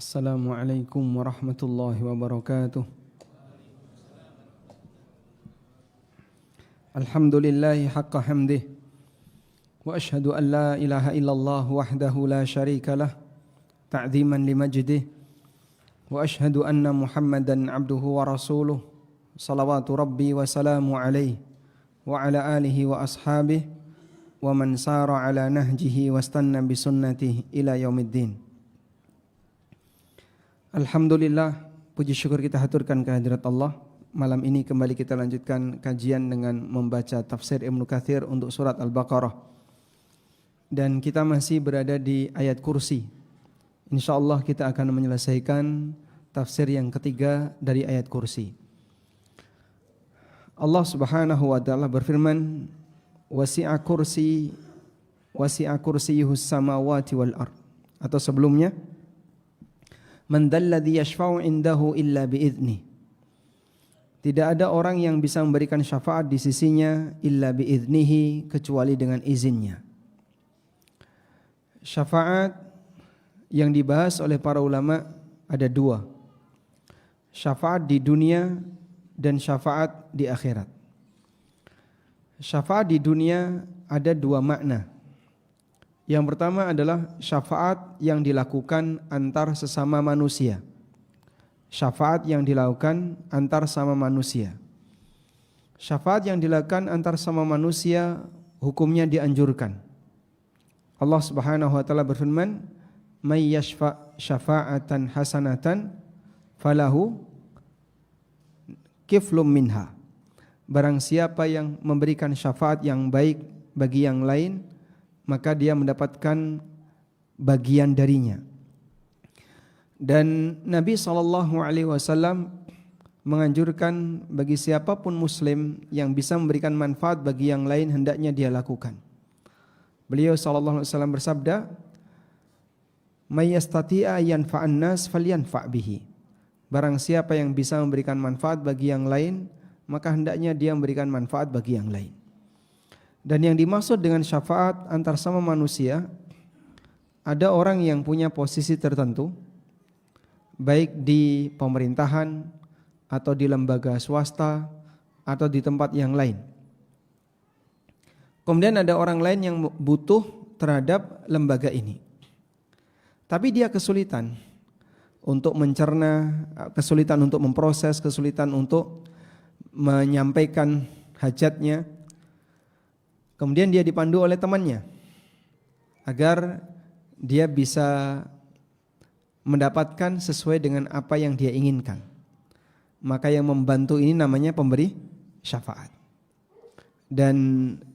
Assalamualaikum warahmatullahi wabarakatuh. Alhamdulillahi haqqa hamdih. Wa ashhadu an la ilaha illallah wahdahu la syarika lah. Ta'ziman limajdih. Wa ashhadu anna Muhammadan abduhu wa rasuluh. Salawatu rabbi wa salamu alaihi. Wa ala alihi wa ashabih. Wa man sara ala nahjihi wa stanna bisunnatihi ila yaumiddin. Alhamdulillah, puji syukur kita haturkan kehadirat Allah. Malam ini kembali kita lanjutkan kajian dengan membaca tafsir Ibnu Katsir untuk surat Al-Baqarah. Dan kita masih berada di ayat kursi. InsyaAllah kita akan menyelesaikan tafsir yang ketiga dari ayat kursi. Allah subhanahu wa ta'ala berfirman, wasi'a kursiyuhus samawati wal ard. Atau sebelumnya, man dzalladzi yashfa'u indahu illa bi'idznih. Tidak ada orang yang bisa memberikan syafaat di sisinya illa bi'idznihi, kecuali dengan izinnya. Syafaat yang dibahas oleh para ulama ada dua. Syafaat di dunia dan syafaat di akhirat. Syafaat di dunia ada dua makna. Yang pertama adalah syafaat yang dilakukan antar sesama manusia. Syafaat yang dilakukan antar sama manusia. Syafaat yang dilakukan antar sama manusia hukumnya dianjurkan. Allah Subhanahu wa taala berfirman, "May yashfa' syafa'atan hasanatan falahu kiflum minha." Barang siapa yang memberikan syafaat yang baik bagi yang lain, maka dia mendapatkan bagian darinya. Dan Nabi SAW menganjurkan bagi siapapun muslim yang bisa memberikan manfaat bagi yang lain, hendaknya dia lakukan. Beliau SAW bersabda, "May yastati'a yanfa'an nas falyanfa' bihi." Barang siapa yang bisa memberikan manfaat bagi yang lain, maka hendaknya dia memberikan manfaat bagi yang lain. Dan yang dimaksud dengan syafaat antar sama manusia, ada orang yang punya posisi tertentu, baik di pemerintahan atau di lembaga swasta atau di tempat yang lain. Kemudian ada orang lain yang butuh terhadap lembaga ini, tapi dia kesulitan untuk mencerna, kesulitan untuk memproses, kesulitan untuk menyampaikan hajatnya. Kemudian dia dipandu oleh temannya agar dia bisa mendapatkan sesuai dengan apa yang dia inginkan. Maka yang membantu ini namanya pemberi syafaat. Dan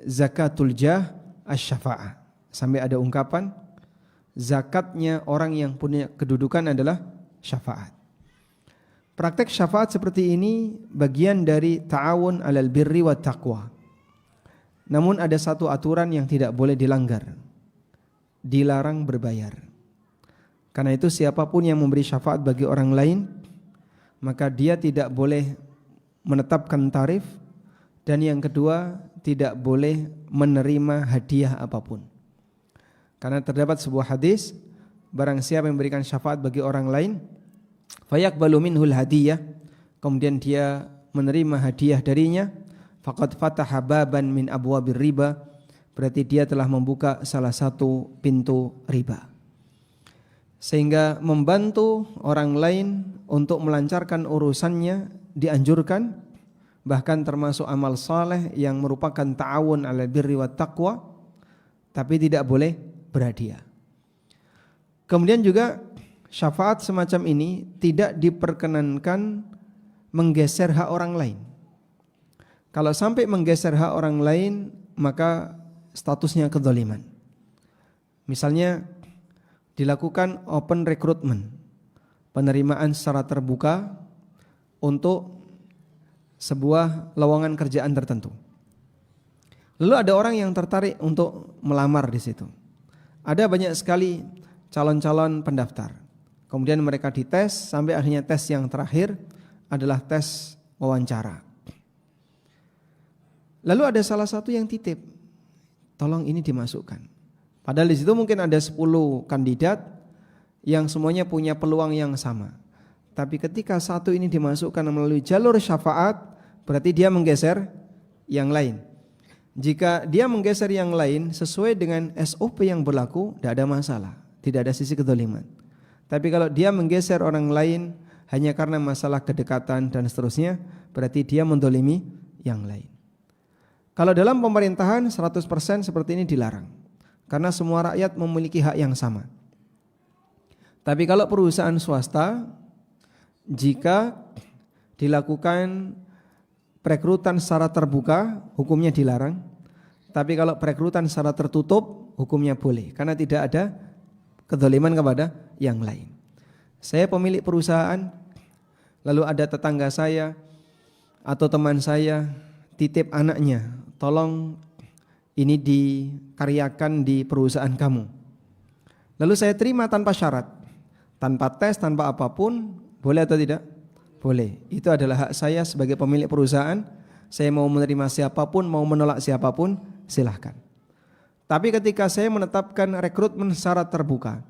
zakatul jah asy-syafa'ah. Sampai ada ungkapan, zakatnya orang yang punya kedudukan adalah syafaat. Praktek syafaat seperti ini bagian dari ta'awun 'alal birri wat taqwa. Namun ada satu aturan yang tidak boleh dilanggar. Dilarang berbayar. Karena itu siapapun yang memberi syafaat bagi orang lain, maka dia tidak boleh menetapkan tarif. Dan yang kedua, tidak boleh menerima hadiah apapun. Karena terdapat sebuah hadis, barang siapa yang memberikan syafaat bagi orang lain, fayaqbalu minhul hadiyah, kemudian dia menerima hadiah darinya, faqad fataha baban min abwabir riba, berarti dia telah membuka salah satu pintu riba. Sehingga membantu orang lain untuk melancarkan urusannya dianjurkan, bahkan termasuk amal saleh yang merupakan ta'awun 'alal birri wat taqwa, tapi tidak boleh berhadiah. Kemudian juga syafaat semacam ini tidak diperkenankan menggeser hak orang lain. Kalau sampai menggeser hak orang lain, maka statusnya kedzaliman. Misalnya dilakukan open recruitment, penerimaan secara terbuka untuk sebuah lowongan kerjaan tertentu. Lalu ada orang yang tertarik untuk melamar di situ. Ada banyak sekali calon-calon pendaftar. Kemudian mereka dites sampai akhirnya tes yang terakhir adalah tes wawancara. Lalu ada salah satu yang titip, tolong ini dimasukkan. Padahal di situ mungkin ada 10 kandidat, yang semuanya punya peluang yang sama. Tapi ketika satu ini dimasukkan melalui jalur syafaat, berarti dia menggeser yang lain. Jika dia menggeser yang lain sesuai dengan SOP yang berlaku, tidak ada masalah, tidak ada sisi kedzaliman. Tapi kalau dia menggeser orang lain hanya karena masalah kedekatan dan seterusnya, berarti dia mendolimi yang lain. Kalau dalam pemerintahan 100% seperti ini dilarang, karena semua rakyat memiliki hak yang sama. Tapi kalau perusahaan swasta, jika dilakukan perekrutan secara terbuka, hukumnya dilarang. Tapi kalau perekrutan secara tertutup, hukumnya boleh, karena tidak ada kedzaliman kepada yang lain. Saya pemilik perusahaan, lalu ada tetangga saya atau teman saya titip anaknya, tolong ini dikaryakan di perusahaan kamu. Lalu saya terima tanpa syarat, tanpa tes, tanpa apapun, boleh atau tidak? Boleh. Itu adalah hak saya sebagai pemilik perusahaan. Saya mau menerima siapapun, mau menolak siapapun, silahkan. Tapi ketika saya menetapkan rekrutmen secara terbuka,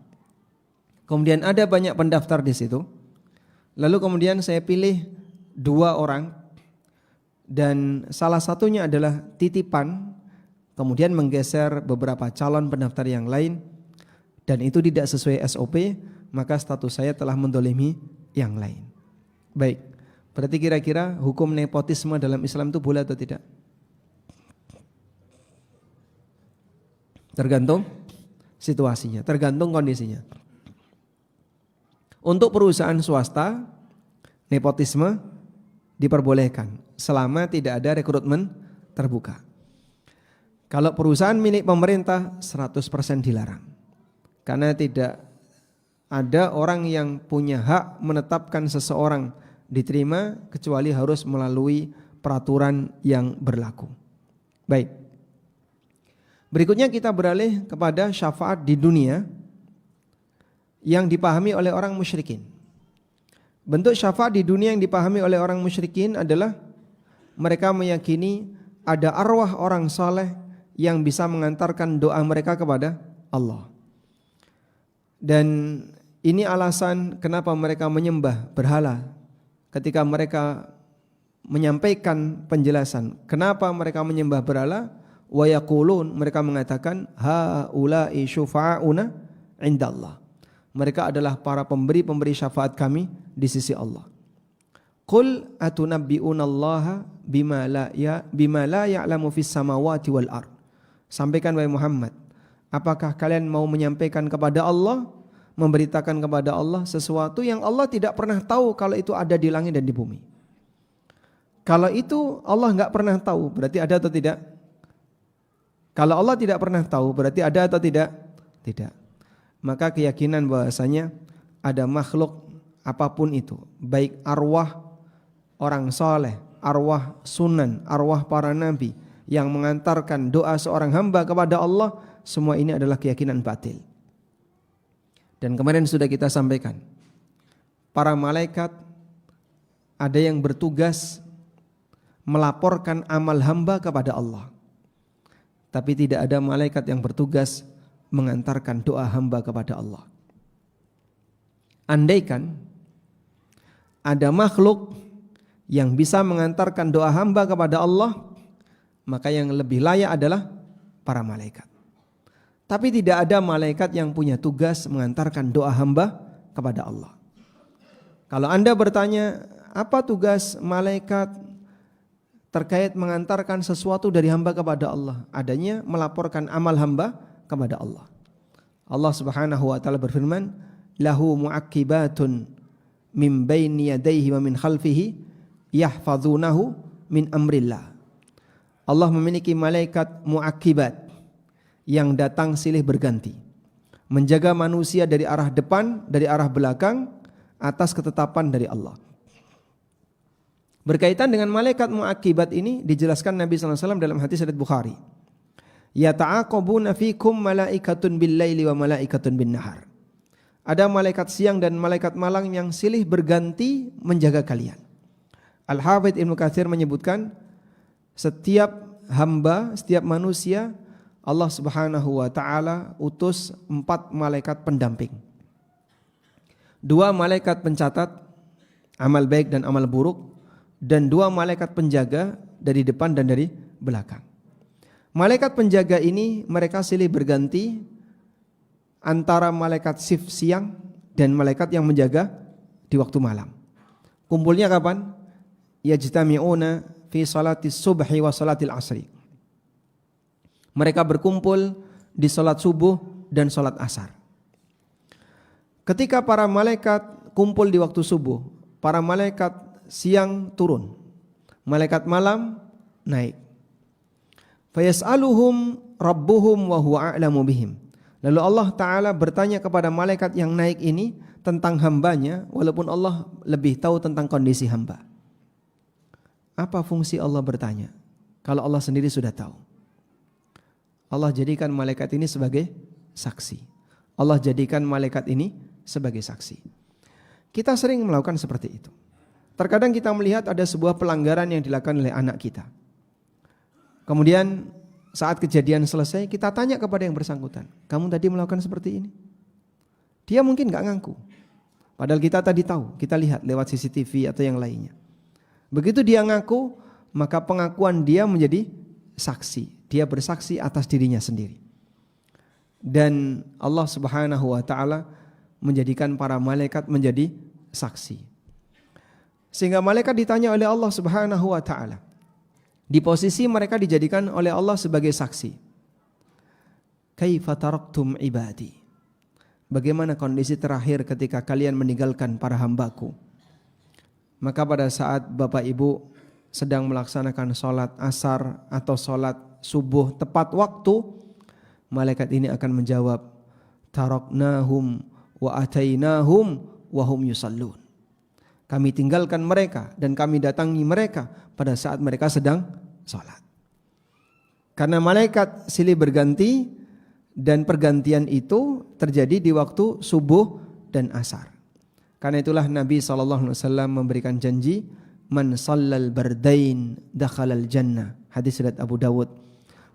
kemudian ada banyak pendaftar di situ, lalu kemudian saya pilih 2 orang, dan salah satunya adalah titipan, kemudian menggeser beberapa calon pendaftar yang lain, dan itu tidak sesuai SOP, maka status saya telah mendolimi yang lain. Baik, berarti kira-kira hukum nepotisme dalam Islam itu boleh atau tidak? Tergantung situasinya, tergantung kondisinya. Untuk perusahaan swasta, nepotisme diperbolehkan selama tidak ada rekrutmen terbuka. Kalau perusahaan milik pemerintah 100% dilarang, karena tidak ada orang yang punya hak menetapkan seseorang diterima kecuali harus melalui peraturan yang berlaku. Baik. Berikutnya kita beralih kepada syafaat di dunia yang dipahami oleh orang musyrikin. Bentuk syafaat di dunia yang dipahami oleh orang musyrikin adalah mereka meyakini ada arwah orang saleh yang bisa mengantarkan doa mereka kepada Allah. Dan ini alasan kenapa mereka menyembah berhala. Ketika mereka menyampaikan penjelasan kenapa mereka menyembah berhala, wa yaqulun, mereka mengatakan haula'i syufa'una indallah. Mereka adalah para pemberi syafaat kami di sisi Allah. Qul atunabbi'unallaha bima la ya'lamu fis samawati wal ard. Sampaikan wahai Muhammad, apakah kalian mau menyampaikan kepada Allah, memberitakan kepada Allah sesuatu yang Allah tidak pernah tahu kalau itu ada di langit dan di bumi? Kalau itu Allah enggak pernah tahu, berarti ada atau tidak? Kalau Allah tidak pernah tahu, berarti ada atau tidak? Tidak. Maka keyakinan bahwasanya ada makhluk apapun itu, baik arwah orang soleh, arwah sunan, arwah para nabi yang mengantarkan doa seorang hamba kepada Allah, semua ini adalah keyakinan batil. Dan kemarin sudah kita sampaikan, para malaikat ada yang bertugas melaporkan amal hamba kepada Allah, tapi tidak ada malaikat yang bertugas mengantarkan doa hamba kepada Allah. Andaikan ada makhluk yang bisa mengantarkan doa hamba kepada Allah, maka yang lebih layak adalah para malaikat. Tapi tidak ada malaikat yang punya tugas mengantarkan doa hamba kepada Allah. Kalau Anda bertanya, apa tugas malaikat terkait mengantarkan sesuatu dari hamba kepada Allah? Adanya melaporkan amal hamba kepada Allah. Allah Subhanahu wa taala berfirman, lahu mu'aqibatun min baini yadayhi wa min khalfihi yahfazunahu min amrillah. Allah memiliki malaikat mu'aqibat yang datang silih berganti, menjaga manusia dari arah depan, dari arah belakang, atas ketetapan dari Allah. Berkaitan dengan malaikat mu'aqibat ini dijelaskan Nabi sallallahu alaihi wasallam dalam hadis riwayat Bukhari. Yata'aqabuna fikum malaikatun bil laili wa malaikatun bin nahar. Ada malaikat siang dan malaikat malam yang silih berganti menjaga kalian. Al-Hafidz Ibnu Katsir menyebutkan setiap hamba, setiap manusia Allah Subhanahu wa taala utus 4 malaikat pendamping. 2 malaikat pencatat amal baik dan amal buruk, dan 2 malaikat penjaga dari depan dan dari belakang. Malaikat penjaga ini mereka silih berganti antara malaikat shift siang dan malaikat yang menjaga di waktu malam. Kumpulnya kapan? Yajtami'una fi salatis subhi wa salatil asri. Mereka berkumpul di salat subuh dan salat asar. Ketika para malaikat kumpul di waktu subuh, para malaikat siang turun, malaikat malam naik. Fayas'aluhum rabbuhum wa huwa a'lamu bihim. Lalu Allah Ta'ala bertanya kepada malaikat yang naik ini tentang hambanya, walaupun Allah lebih tahu tentang kondisi hamba. Apa fungsi Allah bertanya kalau Allah sendiri sudah tahu? Allah jadikan malaikat ini sebagai saksi. Allah jadikan malaikat ini sebagai saksi. Kita sering melakukan seperti itu. Terkadang kita melihat ada sebuah pelanggaran yang dilakukan oleh anak kita. Kemudian saat kejadian selesai kita tanya kepada yang bersangkutan, kamu tadi melakukan seperti ini? Dia mungkin gak ngaku. Padahal kita tadi tahu, kita lihat lewat CCTV atau yang lainnya. Begitu dia ngaku, maka pengakuan dia menjadi saksi. Dia bersaksi atas dirinya sendiri. Dan Allah Subhanahu wa taala menjadikan para malaikat menjadi saksi. Sehingga malaikat ditanya oleh Allah Subhanahu wa taala. Di posisi mereka dijadikan oleh Allah sebagai saksi. Kaifa taraktum ibadi? Bagaimana kondisi terakhir ketika kalian meninggalkan para hambaku? Maka pada saat Bapak Ibu sedang melaksanakan sholat asar atau sholat subuh tepat waktu, malaikat ini akan menjawab, taraknahum wa atainahum wa hum yusallun. Kami tinggalkan mereka dan kami datangi mereka pada saat mereka sedang sholat. Karena malaikat silih berganti dan pergantian itu terjadi di waktu subuh dan asar. Karena itulah Nabi SAW memberikan janji, man sallal bardain dakhalal jannah. Hadis riwayat Abu Dawud.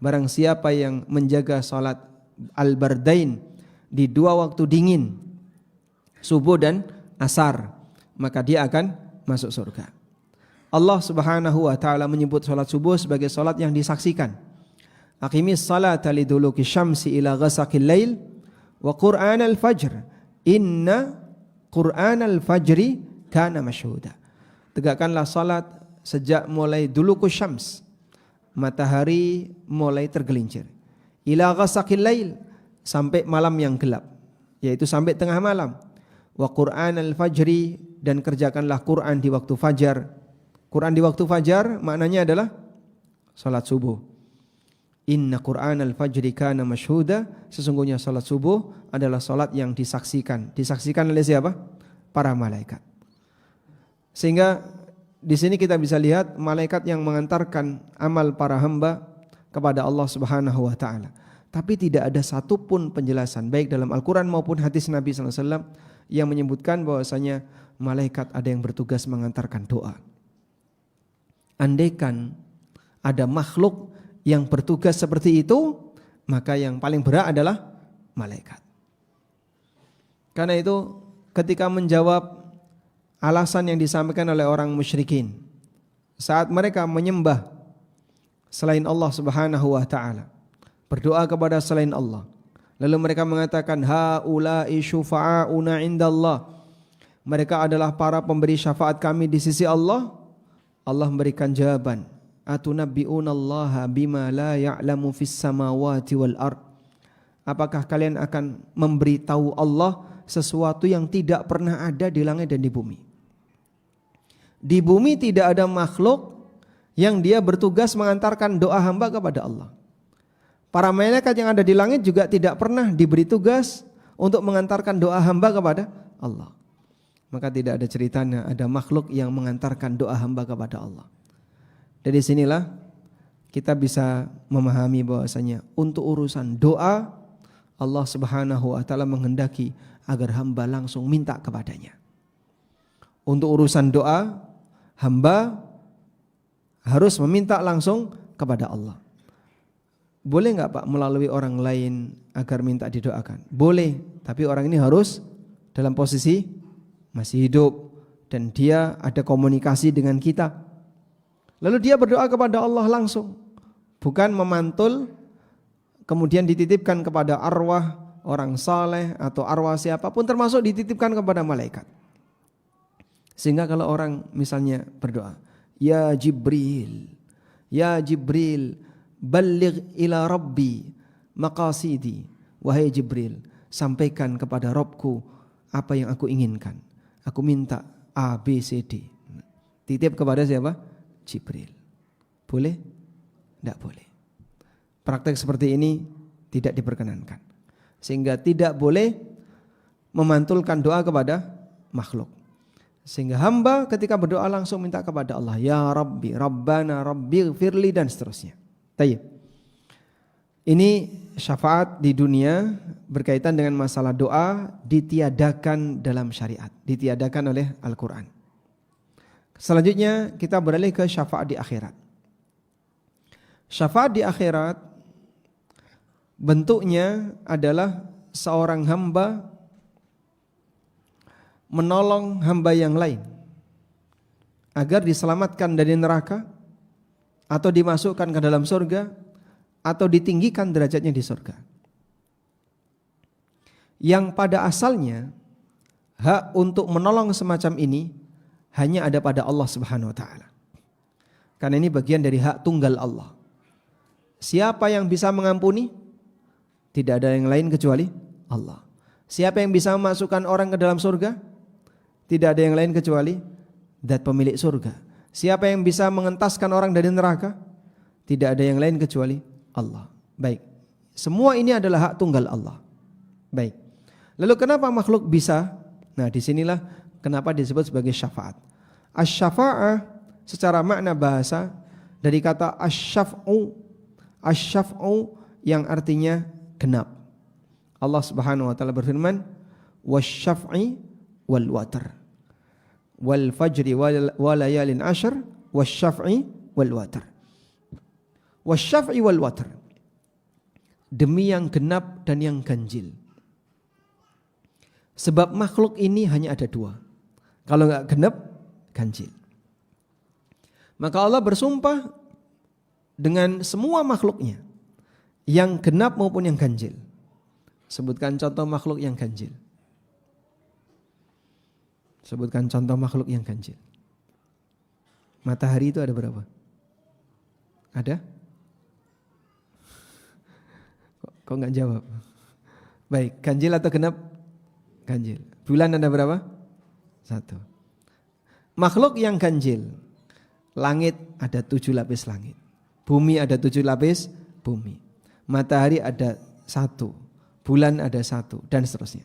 Barang siapa yang menjaga salat al-bardain di 2 waktu dingin, subuh dan asar, maka dia akan masuk surga. Allah Subhanahu wa taala menyebut salat subuh sebagai salat yang disaksikan. Aqimis salata liduluki syamsi ila ghasaqil lail wa qur'anal fajr. Inna qur'anal fajri kana masyhuda. Tegakkanlah salat sejak mulai dulukus syams, matahari mulai tergelincir, ila ghasaqil lail, sampai malam yang gelap, yaitu sampai tengah malam. Wa qur'anal fajri, dan kerjakanlah Quran di waktu fajar. Quran di waktu fajar maknanya adalah salat subuh. Inna qur'anal fajri kana masyhuda, sesungguhnya salat subuh adalah salat yang disaksikan. Disaksikan oleh siapa? Para malaikat. Sehingga di sini kita bisa lihat malaikat yang mengantarkan amal para hamba kepada Allah Subhanahu wa taala. Tapi tidak ada satupun penjelasan baik dalam Al-Qur'an maupun hadis Nabi sallallahu alaihi wasallam yang menyebutkan bahwasanya malaikat ada yang bertugas mengantarkan doa. Andaikan ada makhluk yang bertugas seperti itu, maka yang paling berat adalah malaikat. Karena itu ketika menjawab alasan yang disampaikan oleh orang musyrikin saat mereka menyembah selain Allah Subhanahu wa taala, berdoa kepada selain Allah, lalu mereka mengatakan haula'i syufa'auna indallah, mereka adalah para pemberi syafaat kami di sisi Allah. Allah memberikan jawaban, atunabbi'unallaha bima la ya'lamu fis samawati wal ard. Apakah kalian akan memberitahu Allah sesuatu yang tidak pernah ada di langit dan di bumi? Di bumi tidak ada makhluk yang dia bertugas mengantarkan doa hamba kepada Allah. Para malaikat yang ada di langit juga tidak pernah diberi tugas untuk mengantarkan doa hamba kepada Allah. Maka tidak ada ceritanya ada makhluk yang mengantarkan doa hamba kepada Allah. Dari sinilah kita bisa memahami bahwasanya untuk urusan doa Allah Subhanahu wa taala menghendaki agar hamba langsung minta kepadanya. Untuk urusan doa hamba harus meminta langsung kepada Allah. Boleh enggak Pak melalui orang lain agar minta didoakan? Boleh, tapi orang ini harus dalam posisi masih hidup dan dia ada komunikasi dengan kita. Lalu dia berdoa kepada Allah langsung, bukan memantul kemudian dititipkan kepada arwah orang saleh atau arwah siapapun, termasuk dititipkan kepada malaikat. Sehingga kalau orang misalnya berdoa, ya Jibril, balligh ila rabbi maqasidi, wahai Jibril, sampaikan kepada Rabbku apa yang aku inginkan. Aku minta A, B, C, D. Titip kepada siapa? Jibril. Boleh? Tidak boleh. Praktek seperti ini tidak diperkenankan. Sehingga tidak boleh memantulkan doa kepada makhluk. Sehingga hamba ketika berdoa langsung minta kepada Allah, ya Rabbi, Rabbana, Rabbighfirli, dan seterusnya. Tayyib. Ini syafaat di dunia berkaitan dengan masalah doa ditiadakan dalam syariat, ditiadakan oleh Al-Quran. Selanjutnya kita beralih ke syafaat di akhirat. Syafaat di akhirat bentuknya adalah seorang hamba menolong hamba yang lain agar diselamatkan dari neraka atau dimasukkan ke dalam surga atau ditinggikan derajatnya di surga. Yang pada asalnya hak untuk menolong semacam ini hanya ada pada Allah Subhanahu wa taala. Karena ini bagian dari hak tunggal Allah. Siapa yang bisa mengampuni? Tidak ada yang lain kecuali Allah. Siapa yang bisa memasukkan orang ke dalam surga? Tidak ada yang lain kecuali Zat pemilik surga. Siapa yang bisa mengentaskan orang dari neraka? Tidak ada yang lain kecuali Allah. Baik. Semua ini adalah hak tunggal Allah. Baik. Lalu kenapa makhluk bisa? Nah, disinilah kenapa disebut sebagai syafaat. Asy-syafa'ah secara makna bahasa dari kata asy-syaf'u. Asy-syaf'u yang artinya genap. Allah Subhanahu wa taala berfirman, "Wasy-syaf'i wal watr. Wal fajri wa layalin ashr, wasy-syaf'i wal watr." Wasy-syaf'i wal watr. Demi yang genap dan yang ganjil. Sebab makhluk ini hanya ada dua. Kalau enggak genap, ganjil. Maka Allah bersumpah dengan semua makhluknya, yang genap maupun yang ganjil. Sebutkan contoh makhluk yang ganjil. Sebutkan contoh makhluk yang ganjil. Matahari itu ada berapa? Ada? Kok enggak jawab? Baik, ganjil atau genap? Ganjil. Bulan ada berapa? 1. Makhluk yang ganjil. Langit ada 7 lapis langit. Bumi ada 7 lapis bumi. Matahari ada 1. Bulan ada 1 dan seterusnya.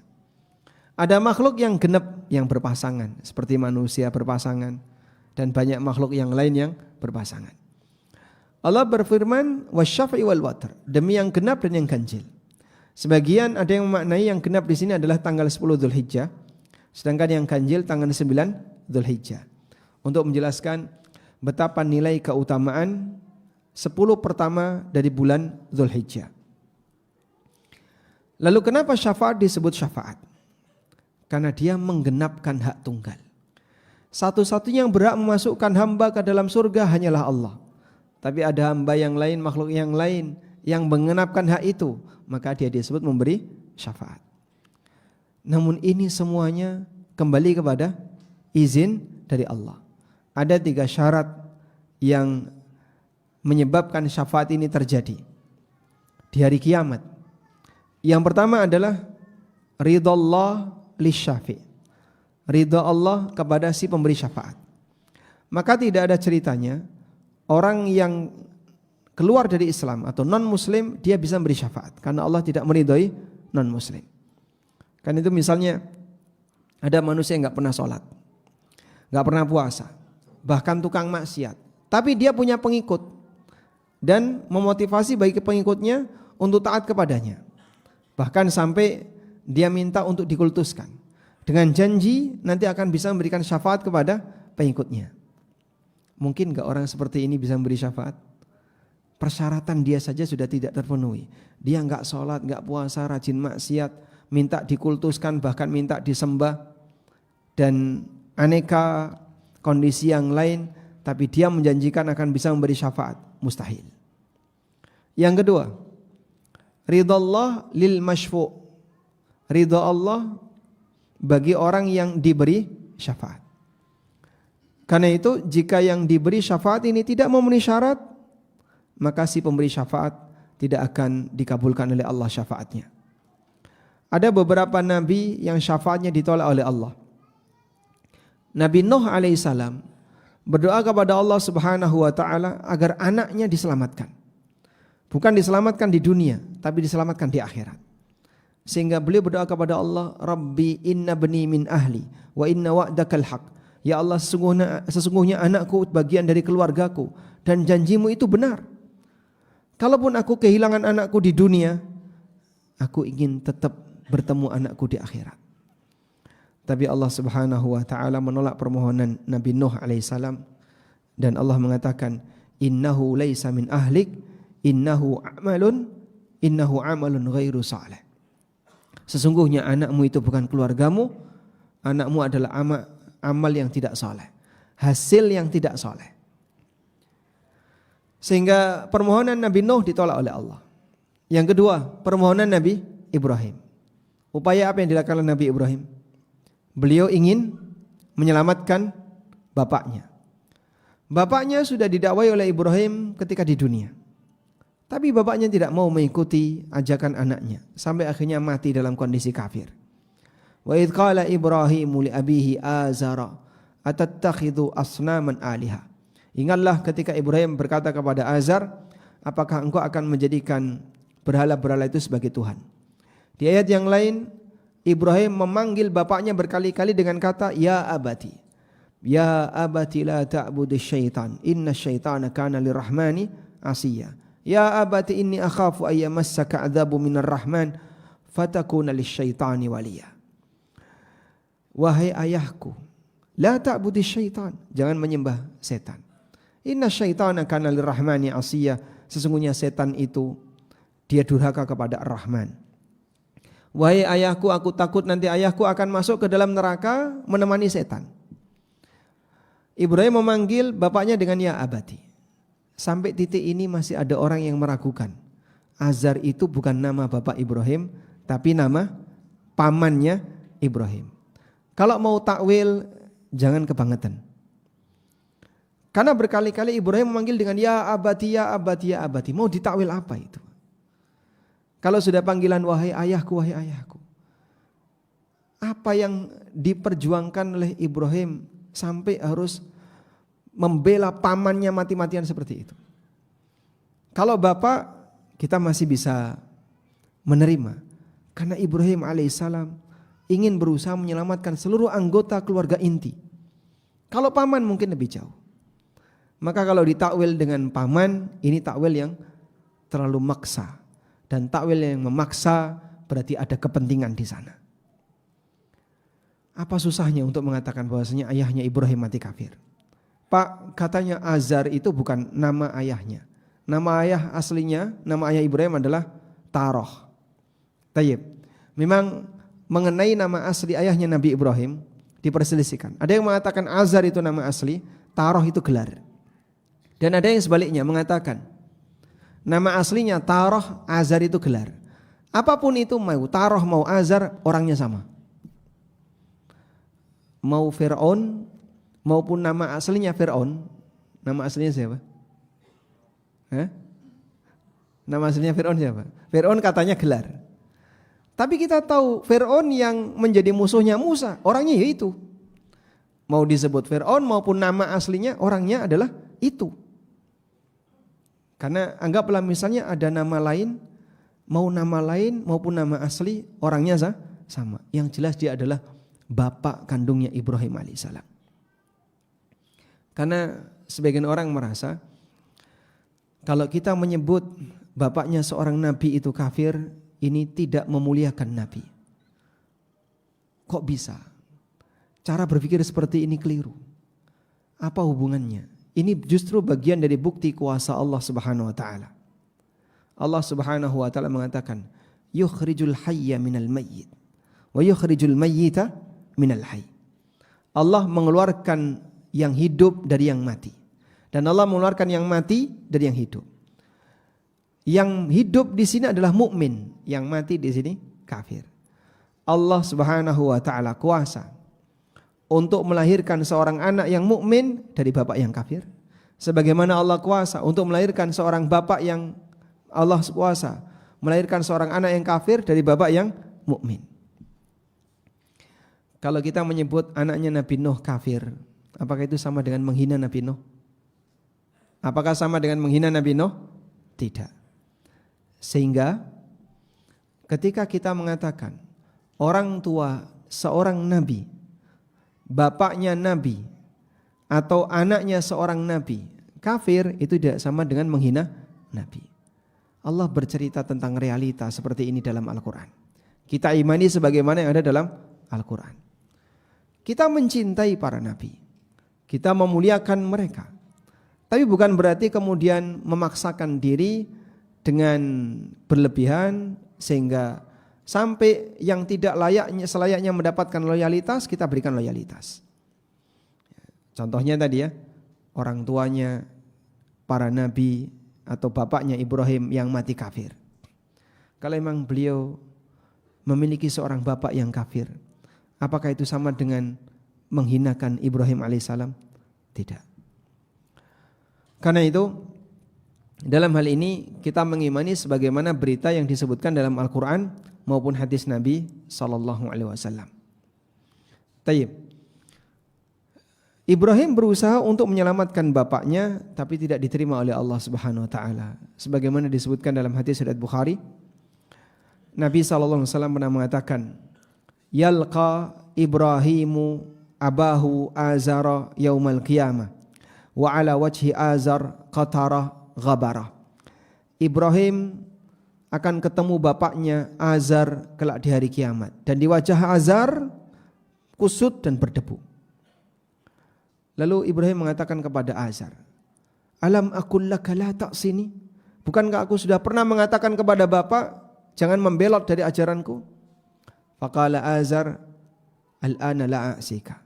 Ada makhluk yang genap yang berpasangan. Seperti manusia berpasangan. Dan banyak makhluk yang lain yang berpasangan. Allah berfirman, wasy-syaf'i wal watr. Demi yang genap dan yang ganjil. Sebagian ada yang memaknai yang genap di sini adalah tanggal 10 Dzulhijjah, sedangkan yang ganjil tanggal 9 Dzulhijjah. Untuk menjelaskan betapa nilai keutamaan 10 pertama dari bulan Dzulhijjah. Lalu kenapa syafaat disebut syafaat? Karena dia menggenapkan hak tunggal. Satu-satunya yang berhak memasukkan hamba ke dalam surga hanyalah Allah. Tapi ada hamba yang lain, makhluk yang lain yang mengenapkan hak itu, maka dia disebut memberi syafaat. Namun ini semuanya kembali kepada izin dari Allah. Ada 3 syarat yang menyebabkan syafaat ini terjadi di hari kiamat. Yang pertama adalah ridha Allah lisyafi'. Ridha Allah kepada si pemberi syafaat. Maka tidak ada ceritanya orang yang keluar dari Islam atau non-muslim dia bisa memberi syafaat karena Allah tidak meridhoi non-muslim. Kan itu misalnya ada manusia yang enggak pernah sholat, enggak pernah puasa, bahkan tukang maksiat, tapi dia punya pengikut dan memotivasi bagi pengikutnya untuk taat kepadanya. Bahkan sampai dia minta untuk dikultuskan dengan janji nanti akan bisa memberikan syafaat kepada pengikutnya. Mungkin enggak orang seperti ini bisa memberi syafaat? Persyaratan dia saja sudah tidak terpenuhi. Dia enggak sholat, enggak puasa, rajin maksiat, minta dikultuskan, bahkan minta disembah. dan aneka kondisi yang lain, tapi dia menjanjikan akan bisa memberi syafaat, mustahil. Yang kedua, ridha Allah lil masyfu', ridha Allah bagi orang yang diberi syafaat. Karena itu jika yang diberi syafaat ini tidak memenuhi syarat, maka si pemberi syafaat tidak akan dikabulkan oleh Allah syafaatnya. Ada beberapa nabi yang syafaatnya ditolak oleh Allah. Nabi Nuh alaihissalam berdoa kepada Allah Subhanahu wa taala agar anaknya diselamatkan. Bukan diselamatkan di dunia, tapi diselamatkan di akhirat. Sehingga beliau berdoa kepada Allah, Rabbi inna bani min ahli wa inna wa'dakal haq. Ya Allah, sesungguhnya anakku bagian dari keluargaku dan janjimu itu benar. Kalaupun aku kehilangan anakku di dunia, aku ingin tetap bertemu anakku di akhirat. Tapi Allah Subhanahu wa taala menolak permohonan Nabi Nuh alaihissalam dan Allah mengatakan, innahu laisa min ahlik, innahu amalun ghairu salih. Sesungguhnya anakmu itu bukan keluargamu, anakmu adalah amal yang tidak saleh, hasil yang tidak saleh. Sehingga permohonan Nabi Nuh ditolak oleh Allah. Yang kedua, permohonan Nabi Ibrahim. Upaya apa yang dilakukan Nabi Ibrahim? Beliau ingin menyelamatkan bapaknya. Bapaknya sudah didakwai oleh Ibrahim ketika di dunia. Tapi bapaknya tidak mau mengikuti ajakan anaknya, sampai akhirnya mati dalam kondisi kafir. Wa idh qala Ibrahimu li abihi Azara atattakhidhu asnaman aliha. Ingatlah ketika Ibrahim berkata kepada Azar, apakah engkau akan menjadikan berhala-berhala itu sebagai Tuhan? Di ayat yang lain, Ibrahim memanggil bapaknya berkali-kali dengan kata ya abati. Ya abati la ta'budis syaitan, inna syaitana kana lirrahmani asiya. Ya abati inni akhafu ayyamassaka adzabu minar rahman fatakuna lisyaitani waliya. Wahai ayahku, la ta'budis syaitan, jangan menyembah setan. Inna syaitana kana lirrahmani asiya, sesungguhnya setan itu dia durhaka kepada Ar-Rahman. Wahai ayahku, aku takut nanti ayahku akan masuk ke dalam neraka menemani setan. Ibrahim memanggil bapaknya dengan ya abati. Sampai titik ini masih ada orang yang meragukan. Azar itu bukan nama bapak Ibrahim, tapi nama pamannya Ibrahim. Kalau mau takwil, jangan kebangetan. Karena berkali-kali Ibrahim memanggil dengan ya abati, ya abati, ya abati. Mau ditakwil apa itu? Kalau sudah panggilan wahai ayahku, wahai ayahku. Apa yang diperjuangkan oleh Ibrahim sampai harus membela pamannya mati-matian seperti itu? Kalau bapak, kita masih bisa menerima. Karena Ibrahim alaihissalam ingin berusaha menyelamatkan seluruh anggota keluarga inti. Kalau paman mungkin lebih jauh. Maka kalau ditakwil dengan paman, ini takwil yang terlalu maksa. Dan takwil yang memaksa berarti ada kepentingan di sana. Apa susahnya untuk mengatakan bahwasanya ayahnya Ibrahim mati kafir? Pak, katanya Azar itu bukan nama ayahnya. Nama ayah aslinya, nama ayah Ibrahim adalah Taroh. Tayyib. Memang mengenai nama asli ayahnya Nabi Ibrahim diperselisihkan. Ada yang mengatakan Azar itu nama asli, Taroh itu gelar. Dan ada yang sebaliknya mengatakan nama aslinya Taroh, Azar itu gelar. Apapun itu, mau Taroh mau Azar, orangnya sama. Mau Fir'aun maupun nama aslinya Fir'aun. Nama aslinya siapa? Nama aslinya Fir'aun siapa? Fir'aun katanya gelar. Tapi kita tahu Fir'aun yang menjadi musuhnya Musa, orangnya yaitu. Mau disebut Fir'aun maupun nama aslinya, orangnya adalah itu. Karena anggaplah misalnya ada nama lain, mau nama lain maupun nama asli, orangnya sama. Yang jelas dia adalah bapak kandungnya Ibrahim alaihissalam. Karena sebagian orang merasa kalau kita menyebut bapaknya seorang nabi itu kafir, ini tidak memuliakan nabi. Kok bisa? Cara berpikir seperti ini keliru. Apa hubungannya? Ini justru bagian dari bukti kuasa Allah Subhanahu wa taala. Allah Subhanahu wa taala mengatakan, "Yukhrijul hayya minal mayyit wa yukhrijul mayyita minal hayy." Allah mengeluarkan yang hidup dari yang mati. Dan Allah mengeluarkan yang mati dari yang hidup. Yang hidup di sini adalah mukmin, yang mati di sini kafir. Allah Subhanahu wa taala kuasa untuk melahirkan seorang anak yang mukmin dari bapak yang kafir. Sebagaimana Allah kuasa untuk melahirkan seorang bapak yang Allah kuasa melahirkan seorang anak yang kafir dari bapak yang mukmin. Kalau kita menyebut anaknya Nabi Nuh kafir, apakah itu sama dengan menghina Nabi Nuh? Apakah sama dengan menghina Nabi Nuh? Tidak. Sehingga ketika kita mengatakan orang tua seorang nabi, bapaknya nabi, atau anaknya seorang nabi kafir, itu tidak sama dengan menghina nabi. Allah bercerita tentang realita seperti ini dalam Al-Quran. Kita imani sebagaimana yang ada dalam Al-Quran. Kita mencintai para nabi, kita memuliakan mereka, tapi bukan berarti kemudian memaksakan diri dengan berlebihan sehingga sampai yang tidak selayaknya mendapatkan loyalitas kita berikan loyalitas. Contohnya tadi ya, orang tuanya para nabi atau bapaknya Ibrahim yang mati kafir. Kalau memang beliau memiliki seorang bapak yang kafir, apakah itu sama dengan menghinakan Ibrahim alaihissalam? Tidak. Karena itu dalam hal ini kita mengimani sebagaimana berita yang disebutkan dalam Al-Quran maupun hadis Nabi SAW. Tayyib. Ibrahim berusaha untuk menyelamatkan bapaknya, tapi tidak diterima oleh Allah Subhanahu Wa Taala. Sebagaimana disebutkan dalam hadis riwayat Bukhari, Nabi SAW pernah mengatakan, Yalqa Ibrahimu abahu azara yaumal qiyamah, wa ala wajhi azar qatara ghabara. Ibrahim akan ketemu bapaknya Azar kelak di hari kiamat, dan di wajah Azar kusut dan berdebu. Lalu Ibrahim mengatakan kepada Azar, Alam aqul laka la ta'sini? Bukankah aku sudah pernah mengatakan kepada bapak jangan membelot dari ajaranku? Faqala Azar, Al-ana la a'sika.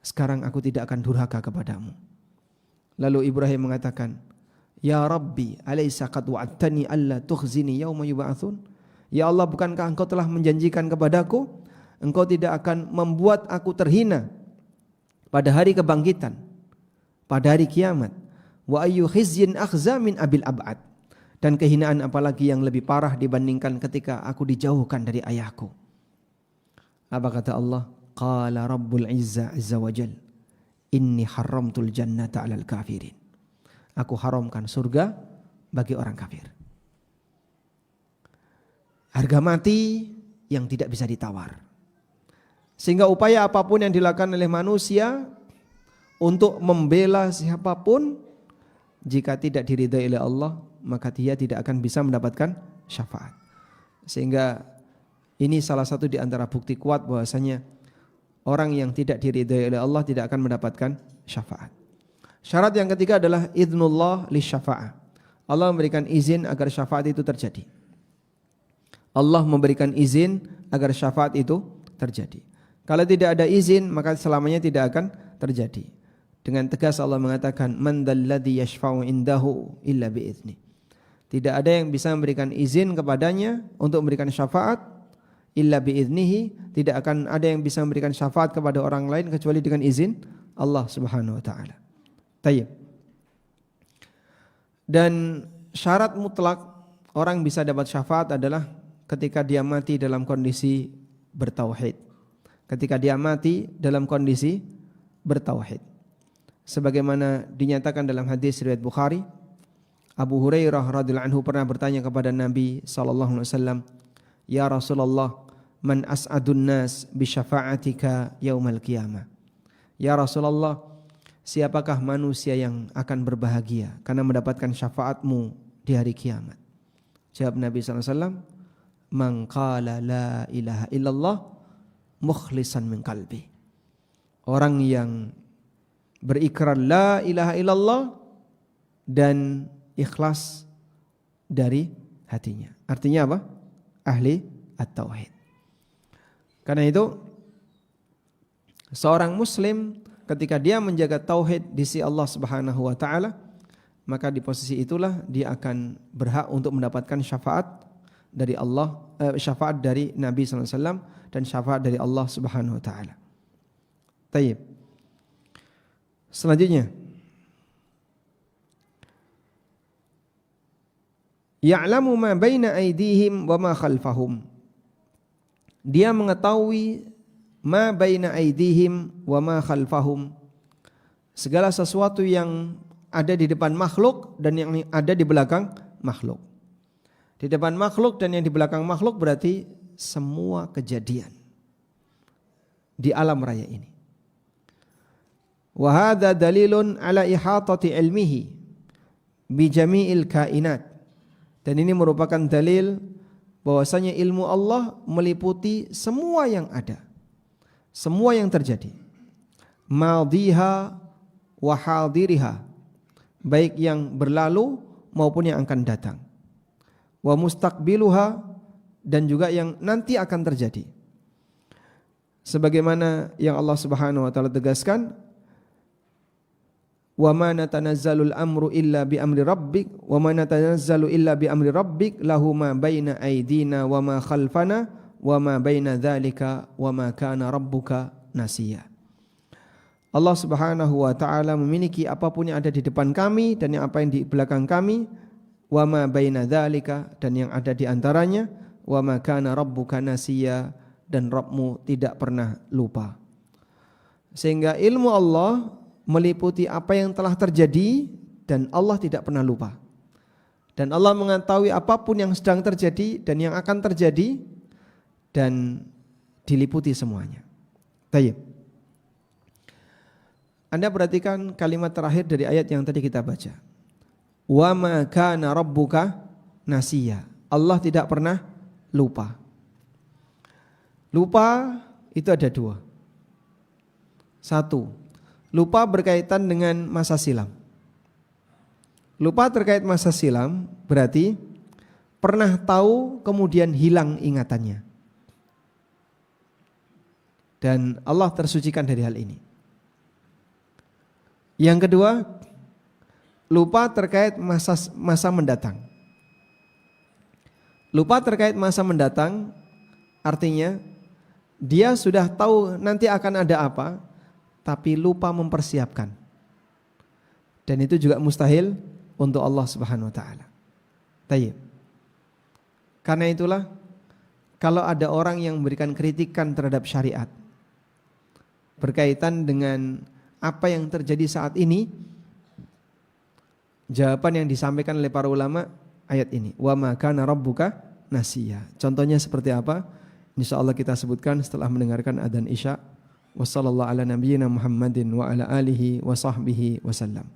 Sekarang aku tidak akan durhaka kepadamu. Lalu Ibrahim mengatakan, Ya Rabbi, alaysa qad wa'adtani alla tukhzini yauma yub'atsun? Ya Allah, bukankah engkau telah menjanjikan kepadaku engkau tidak akan membuat aku terhina pada hari kebangkitan, pada hari kiamat. Wa ayyu khizyin akhza min abil ab'ad. Dan kehinaan apalagi yang lebih parah dibandingkan ketika aku dijauhkan dari ayahku. Apa kata Allah? Qala Rabbul Izza azza wa jal, inni haramtul jannata 'alal kafirin. Aku haramkan surga bagi orang kafir. Harga mati yang tidak bisa ditawar. Sehingga upaya apapun yang dilakukan oleh manusia untuk membela siapapun, jika tidak diridhai oleh Allah, maka dia tidak akan bisa mendapatkan syafaat. Sehingga ini salah satu di antara bukti kuat bahwasanya orang yang tidak diridhai oleh Allah tidak akan mendapatkan syafaat. Syarat yang ketiga adalah idznullah lisyafa'ah. Allah memberikan izin agar syafaat itu terjadi. Allah memberikan izin agar syafaat itu terjadi. Kalau tidak ada izin, maka selamanya tidak akan terjadi. Dengan tegas Allah mengatakan, Man dzalladzi yashfa'u indahu illa bi'idznih. Tidak ada yang bisa memberikan izin kepadanya untuk memberikan syafaat illa bi'idznihi. Tidak akan ada yang bisa memberikan syafaat kepada orang lain kecuali dengan izin Allah Subhanahu wa taala. Tayyib. Dan syarat mutlak orang bisa dapat syafaat adalah ketika dia mati dalam kondisi bertauhid. Ketika dia mati dalam kondisi bertauhid. Sebagaimana dinyatakan dalam hadis riwayat Bukhari, Abu Hurairah radhiyallahu anhu pernah bertanya kepada Nabi sallallahu alaihi wasallam, "Ya Rasulullah, man as'adun nas bi syafa'atika yaumal qiyamah?" Ya Rasulullah, siapakah manusia yang akan berbahagia karena mendapatkan syafaatmu di hari kiamat? Jawab Nabi sallallahu alaihi wasallam, "Man qala la ilaha illallah mukhlisan min qalbi." Orang yang berikrar la ilaha illallah dan ikhlas dari hatinya. Artinya apa? Ahli at-tauhid. Karena itu Seorang muslim ketika dia menjaga tauhid di sisi Allah Subhanahu wa taala, maka di posisi itulah dia akan berhak untuk mendapatkan syafaat dari Allah, syafaat dari Nabi sallallahu alaihi wasallam dan syafaat dari Allah Subhanahu wa taala. Tayyib. Selanjutnya, ya'lamu ma baina aydihim wa ma khalfahum. Dia mengetahui ma baina aydihim wa ma khalfahum, segala sesuatu yang ada di depan makhluk dan yang ada di belakang makhluk. Di depan makhluk dan yang di belakang makhluk berarti semua kejadian di alam raya ini. Wa hadza dalilun ala ihatati ilmihi bi jami'il kainat. Dan ini merupakan dalil bahwasanya ilmu Allah meliputi semua yang ada, semua yang terjadi, madhiha wa hadiriha, baik yang berlalu maupun yang akan datang, wa mustaqbiluha, dan juga yang nanti akan terjadi. Sebagaimana yang Allah Subhanahu wa taala tegaskan, wa ma natanazzalul amru illa bi amri rabbik wa ma natanazzalu illa bi amri rabbik lahu ma baina aydina wa ma khalfana wa ma baina dzalika wa ma kana rabbuka nasiya. Allah Subhanahu wa taala memiliki apapun yang ada di depan kami dan yang apa yang di belakang kami, wa ma baina dzalika, dan yang ada di antaranya, wa ma kana rabbuka nasiya, dan Rabbmu tidak pernah lupa. Sehingga ilmu Allah meliputi apa yang telah terjadi dan Allah tidak pernah lupa. Dan Allah mengetahui apapun yang sedang terjadi dan yang akan terjadi dan diliputi semuanya. Baik. Anda perhatikan kalimat terakhir dari ayat yang tadi kita baca. Wa ma kana rabbuka nasiya. Allah tidak pernah lupa. Lupa itu ada dua. Satu, lupa berkaitan dengan masa silam. Lupa terkait masa silam berarti pernah tahu kemudian hilang ingatannya. Dan Allah tersucikan dari hal ini. Yang kedua, lupa terkait masa mendatang. Lupa terkait masa mendatang artinya dia sudah tahu nanti akan ada apa, tapi lupa mempersiapkan. Dan itu juga mustahil untuk Allah Subhanahu wa taala. Tayyib. Karena itulah kalau ada orang yang memberikan kritikan terhadap syariat berkaitan dengan apa yang terjadi saat ini, jawaban yang disampaikan oleh para ulama ayat ini, wa ma kana rabbuka nasiya. Contohnya seperti apa? Insyaallah kita sebutkan setelah mendengarkan adzan Isya. Wassallallahu ala nabiyyina Muhammadin wa ala alihi wa sahbihi wasallam.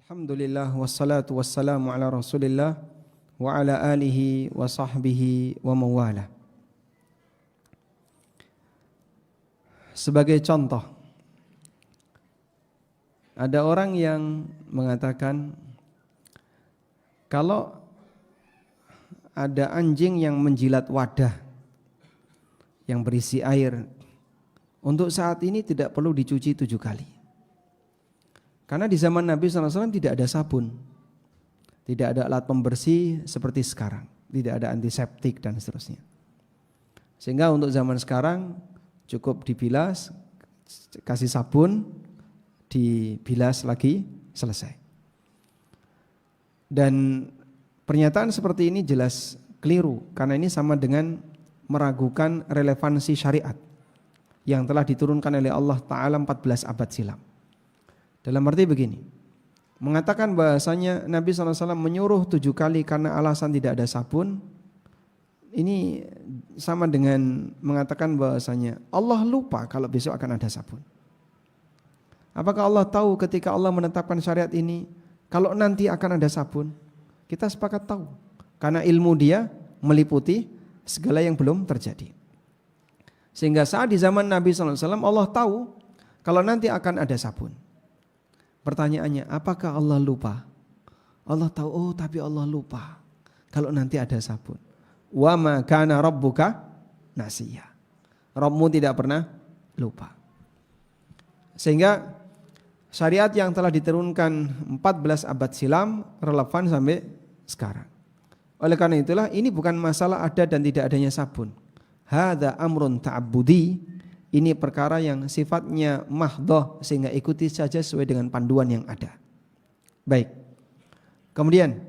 Alhamdulillah wassalatu wassalamu ala Rasulillah wa ala alihi wa sahbihi wa mawala. Sebagai contoh, ada orang yang mengatakan kalau ada anjing yang menjilat wadah yang berisi air, untuk saat ini tidak perlu dicuci 7 kali. Karena di zaman Nabi SAW tidak ada sabun, tidak ada alat pembersih seperti sekarang, tidak ada antiseptik dan seterusnya. Sehingga untuk zaman sekarang cukup dibilas, kasih sabun, dibilas lagi, selesai. Dan pernyataan seperti ini jelas keliru, karena ini sama dengan meragukan relevansi syariat yang telah diturunkan oleh Allah Ta'ala 14 abad silam. Dalam arti begini, mengatakan bahasanya Nabi SAW menyuruh 7 kali karena alasan tidak ada sabun, ini sama dengan mengatakan bahasanya Allah lupa kalau besok akan ada sabun. Apakah Allah tahu ketika Allah menetapkan syariat ini kalau nanti akan ada sabun? Kita sepakat tahu, karena ilmu dia meliputi segala yang belum terjadi. Sehingga saat di zaman Nabi SAW Allah tahu kalau nanti akan ada sabun. Pertanyaannya, apakah Allah lupa? Allah tahu, oh tapi Allah lupa kalau nanti ada sabun. Wa ma kana rabbuka nasiya. Rabbmu tidak pernah lupa. Sehingga syariat yang telah diturunkan 14 abad silam relevan sampai sekarang. Oleh karena itulah ini bukan masalah ada dan tidak adanya sabun. Hadza amrun ta'abbudi. Ini perkara yang sifatnya mahdhah sehingga ikuti saja sesuai dengan panduan yang ada. Baik. Kemudian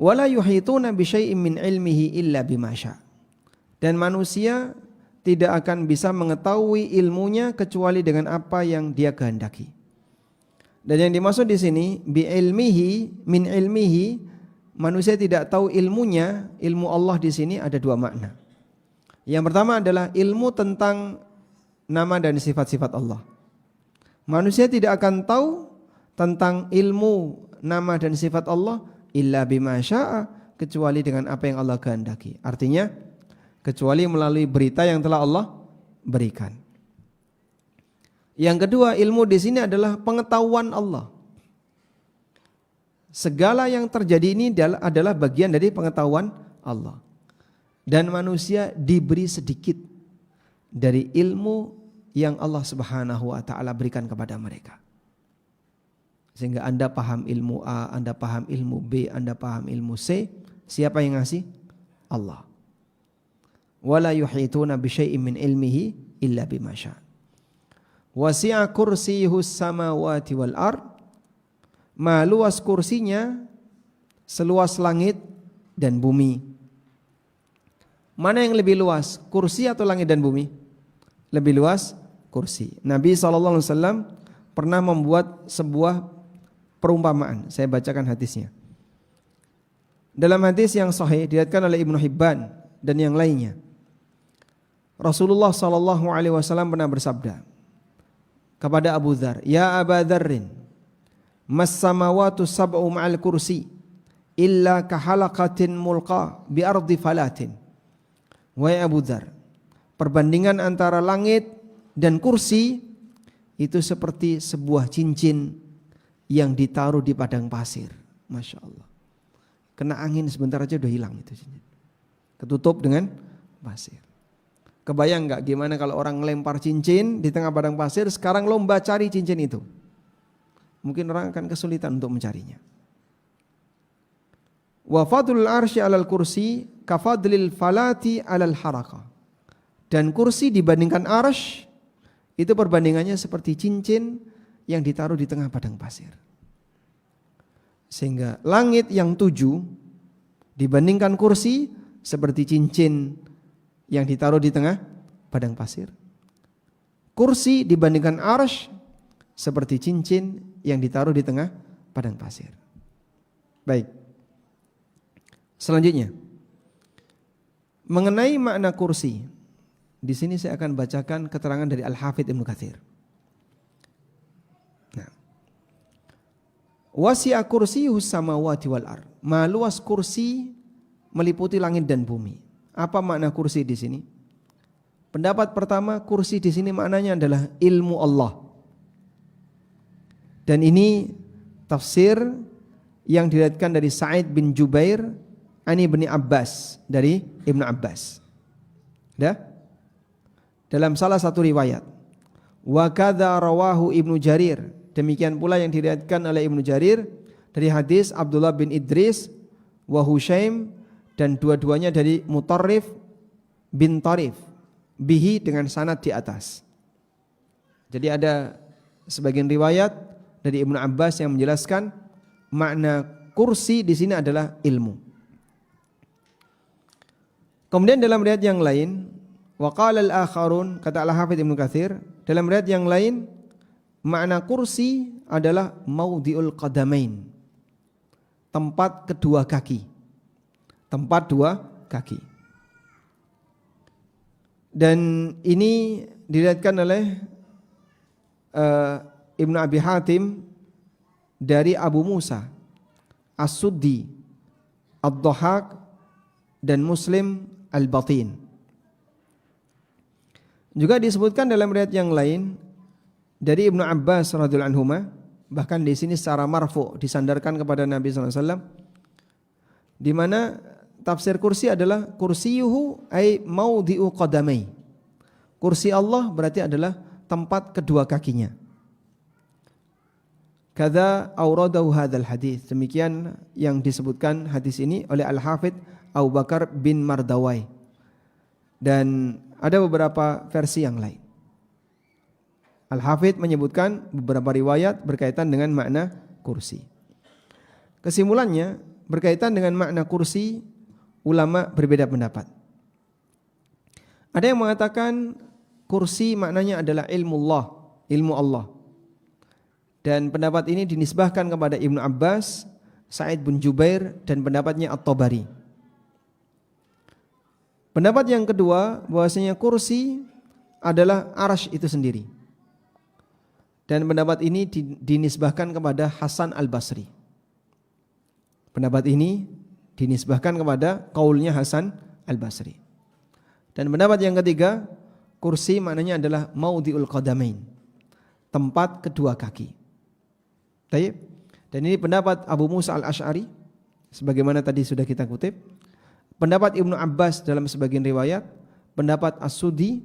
wala yuhituna bi syai'in min ilmihi illa bima syaa. Dan manusia tidak akan bisa mengetahui ilmunya kecuali dengan apa yang dia kehendaki. Dan yang dimaksud di sini bi ilmihi min ilmihi, manusia tidak tahu ilmunya, ilmu Allah di sini ada 2 makna. Yang pertama adalah ilmu tentang nama dan sifat-sifat Allah. Manusia tidak akan tahu tentang ilmu nama dan sifat Allah illa bima syaa, kecuali dengan apa yang Allah kehendaki. Artinya kecuali melalui berita yang telah Allah berikan. Yang kedua, ilmu di sini adalah pengetahuan Allah. Segala yang terjadi ini adalah bagian dari pengetahuan Allah. Dan manusia diberi sedikit dari ilmu yang Allah Subhanahu wa taala berikan kepada mereka. Sehingga Anda paham ilmu A, Anda paham ilmu B, Anda paham ilmu C, siapa yang ngasih? Allah. Wala yuhituna bi syai'in min ilmihi illa bima syaa. Wasi'a kursiyuhus samawati wal ard. Luas kursinya seluas langit dan bumi. Mana yang lebih luas, kursi atau langit dan bumi? Lebih luas kursi. Nabi SAW pernah membuat sebuah perumpamaan. Saya bacakan hadisnya. Dalam hadis yang sahih diriwayatkan oleh Ibnu Hibban dan yang lainnya, Rasulullah SAW pernah bersabda kepada Abu Dzar, "Ya Aba Dzarrin, mas samawatu sab'u ma'al kursi illa kahalaqatin mulqa bi ardi falatin." Wahai Abu Dzar, perbandingan antara langit dan kursi itu seperti sebuah cincin yang ditaruh di padang pasir. Masya Allah. Kena angin sebentar aja udah hilang itu cincin. Ketutup dengan pasir. Kebayang gak gimana kalau orang ngelempar cincin di tengah padang pasir, sekarang lomba cari cincin itu. Mungkin orang akan kesulitan untuk mencarinya. Wa fadlul arsy 'alal kursi kafadlil falati 'alal haraka. Dan kursi dibandingkan arsy itu perbandingannya seperti cincin yang ditaruh di tengah padang pasir. Sehingga langit yang 7 dibandingkan kursi seperti cincin yang ditaruh di tengah padang pasir. Kursi dibandingkan arsy seperti cincin yang ditaruh di tengah padang pasir. Baik. Selanjutnya, mengenai makna kursi, di sini saya akan bacakan keterangan dari Al-Hafidz Ibnu Katsir. Nah, Wasi'a kursiyyuhus samawati wal ard. Maha luas kursi meliputi langit dan bumi. Apa makna kursi di sini? Pendapat pertama, kursi di sini maknanya adalah ilmu Allah. Dan ini tafsir yang diriwayatkan dari Sa'id bin Jubair ani bin Abbas, dari Ibnu Abbas. Dah? Dalam salah satu riwayat. Wa kadza rawahu Ibnu Jarir. Demikian pula yang diriwayatkan oleh Ibnu Jarir dari hadis Abdullah bin Idris wa Husyaim, dan dua-duanya dari Mutarrif bin Tarif bihi dengan sanad di atas. Jadi ada sebagian riwayat dari Ibnu Abbas yang menjelaskan makna kursi di sini adalah ilmu. Kemudian dalam riwayat yang lain, wa qala al-akharun, kata Al-Hafidz Ibnu Katsir, dalam riwayat yang lain makna kursi adalah maudhi'ul qadamain, tempat kedua kaki. Tempat dua kaki. Dan ini diriwayatkan oleh Ibnu Abi Hatim dari Abu Musa As-Suddi, Ad-Dhahhak, dan Muslim Al-Batin. Juga disebutkan dalam riwayat yang lain dari Ibnu Abbas radhiyallahu anhuma, bahkan di sini secara marfu disandarkan kepada Nabi sallallahu alaihi wasallam, di mana tafsir kursi adalah kursiyuhu ay maudhi'u qadamai. Kursi Allah berarti adalah tempat kedua kakinya. Kadza auradahu hadzal hadis. Demikian yang disebutkan hadis ini oleh Al-Hafidz Abu Bakar bin Mardawai. Dan ada beberapa versi yang lain. Al-Hafidz menyebutkan beberapa riwayat berkaitan dengan makna kursi. Kesimpulannya, berkaitan dengan makna kursi, ulama berbeda pendapat. Ada yang mengatakan kursi maknanya adalah ilmu Allah. Dan pendapat ini dinisbahkan kepada Ibnu Abbas, Sa'id bin Jubair, dan pendapatnya At-Tabari. Pendapat yang kedua, bahwasanya kursi adalah arsy itu sendiri. Dan pendapat ini dinisbahkan kepada Hasan Al-Basri. Pendapat ini dinisbahkan kepada qaulnya Hasan Al-Basri. Dan pendapat yang ketiga, kursi maknanya adalah maudhi'ul qadamain, tempat kedua kaki. Baik. Dan ini pendapat Abu Musa Al-Asy'ari sebagaimana tadi sudah kita kutip. Pendapat Ibnu Abbas dalam sebagian riwayat, pendapat As-Suddi,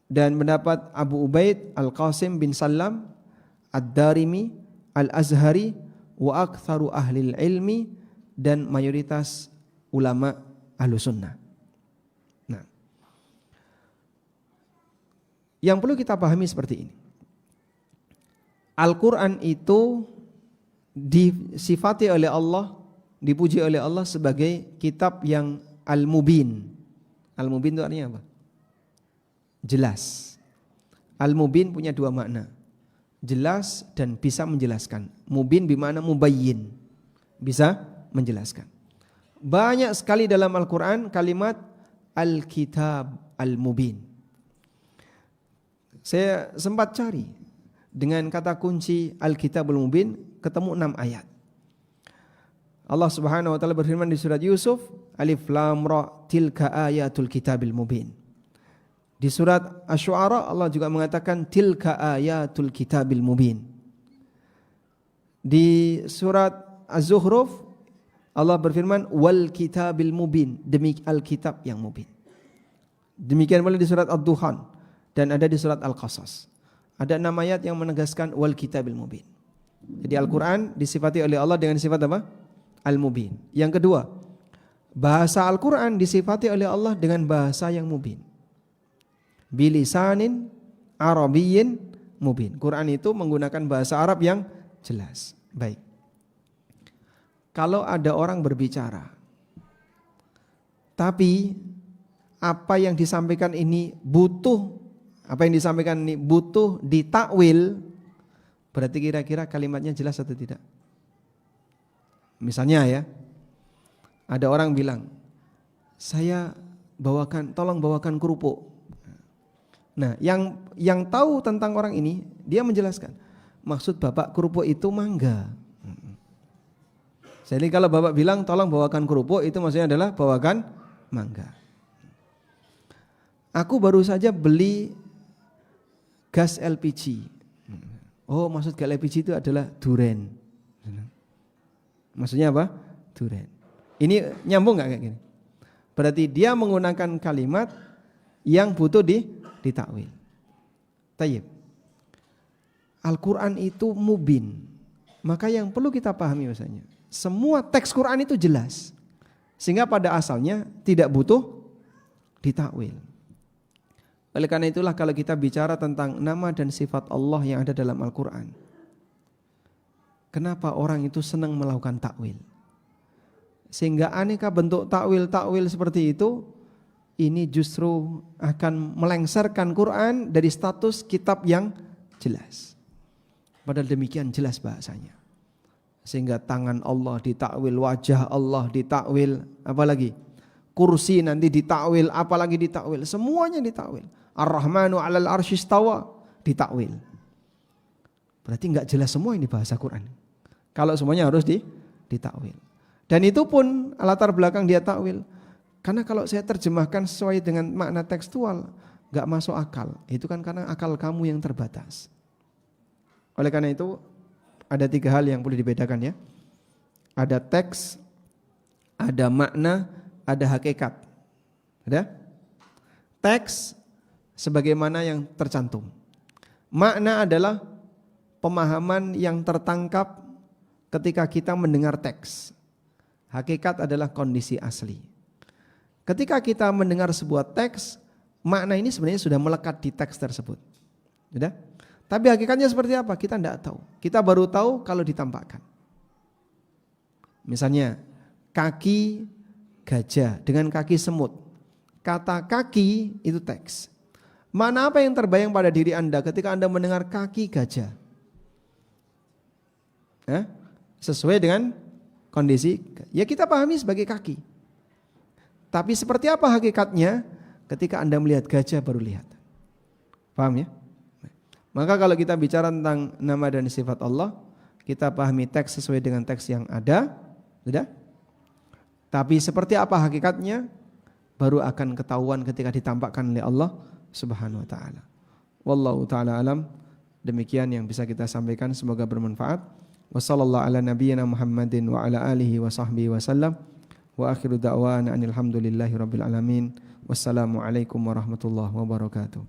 dan pendapat Abu Ubaid Al-Qasim bin Sallam, Ad-Darimi, Al-Azhari, wa aktsaru ahlil ilmi, dan mayoritas ulama Ahlus Sunnah. Nah, yang perlu kita pahami seperti ini. Al-Quran itu disifati oleh Allah, dipuji oleh Allah sebagai kitab yang al-mubin. Al-mubin itu artinya apa? Jelas. Al-mubin punya dua makna, jelas dan bisa menjelaskan. Mubin bermakna mubayyin, bisa menjelaskan. Banyak sekali dalam Al-Quran kalimat al-kitab al-mubin. Saya sempat cari dengan kata kunci al-kitabul mubin, ketemu 6 ayat. Allah Subhanahu wa taala berfirman di surat Yusuf, Alif Lam Ra tilka ayatul kitabil mubin. Di surat Asy-Syu'ara Allah juga mengatakan tilka ayatul kitabil mubin. Di surat Az-Zukhruf Allah berfirman wal kitabil mubin, demi alkitab yang mubin. Demikian pula di surat Ad-Dukhan dan ada di surat Al-Qasas. Ada 6 ayat yang menegaskan wal kitabil mubin. Jadi Al-Quran disifati oleh Allah dengan sifat apa? Al-mubin. Yang kedua, bahasa Al-Quran disifati oleh Allah dengan bahasa yang mubin. Bilisanin Arabiyyin mubin. Quran itu menggunakan bahasa Arab yang jelas. Baik. Kalau ada orang berbicara, tapi apa yang disampaikan ini butuh ditakwil, berarti kira-kira kalimatnya jelas atau tidak? Misalnya ya, ada orang bilang, tolong bawakan kerupuk. Nah, yang tahu tentang orang ini, dia menjelaskan, maksud Bapak kerupuk itu mangga. Jadi kalau Bapak bilang tolong bawakan kerupuk, itu maksudnya adalah bawakan mangga. Aku baru saja beli gas LPG. Oh, maksud gas LPG itu adalah duren. Maksudnya apa? Duren. Ini nyambung nggak kayak gini? Berarti dia menggunakan kalimat yang butuh ditakwil. Tayyib. Al-Quran itu mubin. Maka yang perlu kita pahami misalnya, semua teks Quran itu jelas. Sehingga pada asalnya tidak butuh ditakwil. Oleh karena itulah kalau kita bicara tentang nama dan sifat Allah yang ada dalam Al-Quran, kenapa orang itu senang melakukan takwil? Sehingga aneka bentuk takwil-takwil seperti itu, ini justru akan melengsarkan Quran dari status kitab yang jelas. Padahal demikian jelas bahasanya. Sehingga tangan Allah ditakwil, wajah Allah ditakwil, apalagi kursi nanti ditakwil, apalagi ditakwil, semuanya ditakwil. Ar-Rahmanu 'alal arsy istawa ditakwil. Berarti enggak jelas semua ini bahasa Quran. Kalau semuanya harus ditakwil. Dan itu pun latar belakang dia takwil. Karena kalau saya terjemahkan sesuai dengan makna tekstual, enggak masuk akal. Itu kan karena akal kamu yang terbatas. Oleh karena itu ada 3 hal yang perlu dibedakan ya. Ada teks, ada makna, ada hakikat. Ada? Teks sebagaimana yang tercantum. Makna adalah pemahaman yang tertangkap ketika kita mendengar teks. Hakikat adalah kondisi asli. Ketika kita mendengar sebuah teks, makna ini sebenarnya sudah melekat di teks tersebut. Sudah? Tapi hakikatnya seperti apa? Kita tidak tahu. Kita baru tahu kalau ditampakkan. Misalnya kaki gajah dengan kaki semut. Kata kaki itu teks. Mana apa yang terbayang pada diri Anda ketika Anda mendengar kaki gajah? Sesuai dengan kondisi, ya kita pahami sebagai kaki. Tapi seperti apa hakikatnya ketika Anda melihat gajah baru lihat. Paham ya? Maka kalau kita bicara tentang nama dan sifat Allah, kita pahami teks sesuai dengan teks yang ada, sudah? Tapi seperti apa hakikatnya baru akan ketahuan ketika ditampakkan oleh Allah Subhanahu wa taala. Wallahu taala alam. Demikian yang bisa kita sampaikan, semoga bermanfaat. Wassallallahu ala nabiyyina Muhammadin wa ala alihi wa sahbihi wasallam. Wa akhiru da'wana anil hamdulillahi rabbil alamin. Wassalamu alaikum warahmatullahi wabarakatuh.